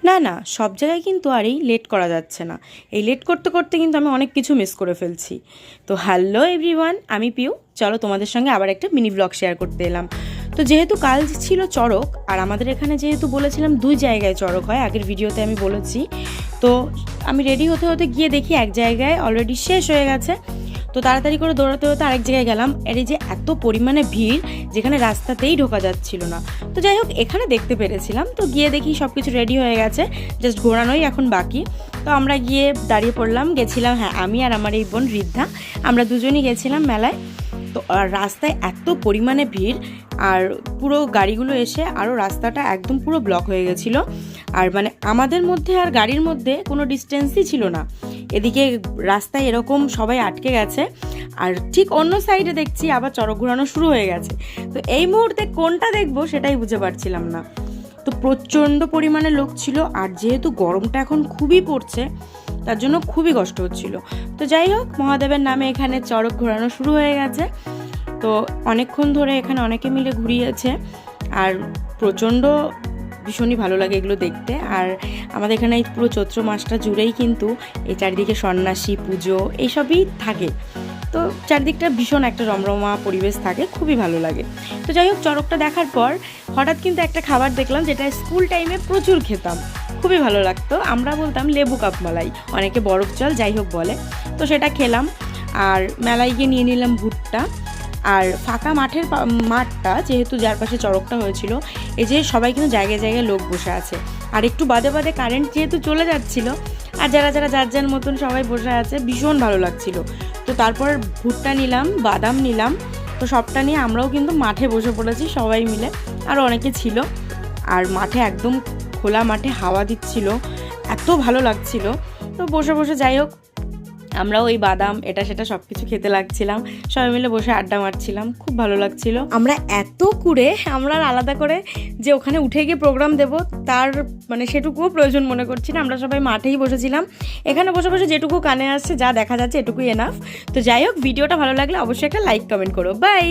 না না, সব জায়গায় কিন্তু আর এই লেট করা যাচ্ছে না। এই লেট করতে করতে কিন্তু আমি অনেক কিছু মিস করে ফেলছি। তো হ্যালো এভরিওয়ান, আমি পিউ। চলো তোমাদের সঙ্গে আবার একটা মিনি ব্লগ শেয়ার করতে এলাম। তো যেহেতু কাল ছিল চড়ক, আর আমাদের এখানে যেহেতু বলেছিলাম 2 জায়গায় চড়ক হয়, আগের ভিডিওতে আমি বলেছি। তো আমি রেডি হতে হতে গিয়ে দেখি এক জায়গায় অলরেডি শেষ হয়ে গেছে। তো তাড়াতাড়ি করে দৌড়াতে দৌড়াতে আরেক জায়গায় গেলাম। এর এই যে এত পরিমাণে ভিড়, যেখানে রাস্তাতেই ঢোকা যাচ্ছিল না। তো যাই হোক, এখানে দেখতে পেরেছিলাম। তো গিয়ে দেখি সব কিছু রেডি হয়ে গেছে, জাস্ট ঘোরানোই এখন বাকি। তো আমরা গিয়ে দাঁড়িয়ে পড়লাম, গেছিলাম, হ্যাঁ আমি আর আমার এই বোন ঋদ্ধা, আমরা দুজনই গেছিলাম মেলায়। তো আর রাস্তায় এত পরিমাণে ভিড়, আর পুরো গাড়িগুলো এসে আরও রাস্তাটা একদম পুরো ব্লক হয়ে গেছিলো। আর মানে আমাদের মধ্যে আর গাড়ির মধ্যে কোনো ডিস্টেন্সই ছিল না। এদিকে রাস্তায় এরকম সবাই আটকে গেছে, আর ঠিক অন্য সাইডে দেখছি আবার চড়ক ঘোরানো শুরু হয়ে গেছে। তো এই মুহূর্তে কোনটা দেখবো সেটাই বুঝতে পারছিলাম না। তো প্রচণ্ড পরিমাণে লোক ছিল, আর যেহেতু গরমটা এখন খুবই পড়ছে, তার জন্য খুবই কষ্ট হচ্ছিল। তো যাই হোক, মহাদেবের নামে এখানে চড়ক ঘোরানো শুরু হয়ে গেছে। তো অনেকক্ষণ ধরে এখানে অনেকে মিলে ঘুরিয়েছে, আর প্রচণ্ড ভীষণই ভালো লাগে এগুলো দেখতে। আর আমাদের এখানে এই পুরো চৈত্র মাসটা জুড়েই কিন্তু এই চারিদিকে সন্ন্যাসী পুজো এইসবই থাকে। তো চারদিকটা ভীষণ একটা রমরমা পরিবেশ থাকে, খুবই ভালো লাগে। তো যাই হোক, চড়কটা দেখার পর হঠাৎ কিন্তু একটা খাবার দেখলাম, যেটা স্কুল টাইমে প্রচুর খেতাম, খুবই ভালো লাগতো। আমরা বলতাম লেবু কাপমালাই, অনেকে বরফ জল যাই হোক বলে। তো সেটা খেলাম, আর মেলায় গিয়ে নিয়ে নিলাম ভুট্টা। আর ফাঁকা মাঠটা যেহেতু, যার পাশে চড়কটা হয়েছিল, এই যে সবাই কিন্তু জায়গায় জায়গায় লোক বসে আছে। আর একটু বাদে বাদে কারেন্ট যেহেতু চলে যাচ্ছিল, আর যারা যারা যার যার মতন সবাই বসে আছে, ভীষণ ভালো লাগছিল। তো তারপর ভুট্টা নিলাম, বাদাম নিলাম। তো সবটা নিয়ে আমরাও কিন্তু মাঠে বসে পড়েছি সবাই মিলে, আর অনেকে ছিল। আর মাঠে একদম খোলা মাঠে হাওয়া দিচ্ছিল, এত ভালো লাগছিল। তো বসে বসে যাই হোক, আমরাও ওই বাদাম এটা সেটা সব কিছু খেতে লাগছিলাম, সবাই মিলে বসে আড্ডা মারছিলাম, খুব ভালো লাগছিল। আমরা এত কুড়ে, আমরা আলাদা করে যে ওখানে উঠে গিয়ে প্রোগ্রাম দেব তার মানে সেটুকুও প্রয়োজন মনে করছি না। আমরা সবাই মাঠেই বসেছিলাম, এখানে বসে বসে যেটুকু কানে আসছে, যা দেখা যাচ্ছে এটুকুই এনাফ। তো যাই হোক, ভিডিওটা ভালো লাগলে অবশ্যই একটা লাইক কমেন্ট করো। বাই।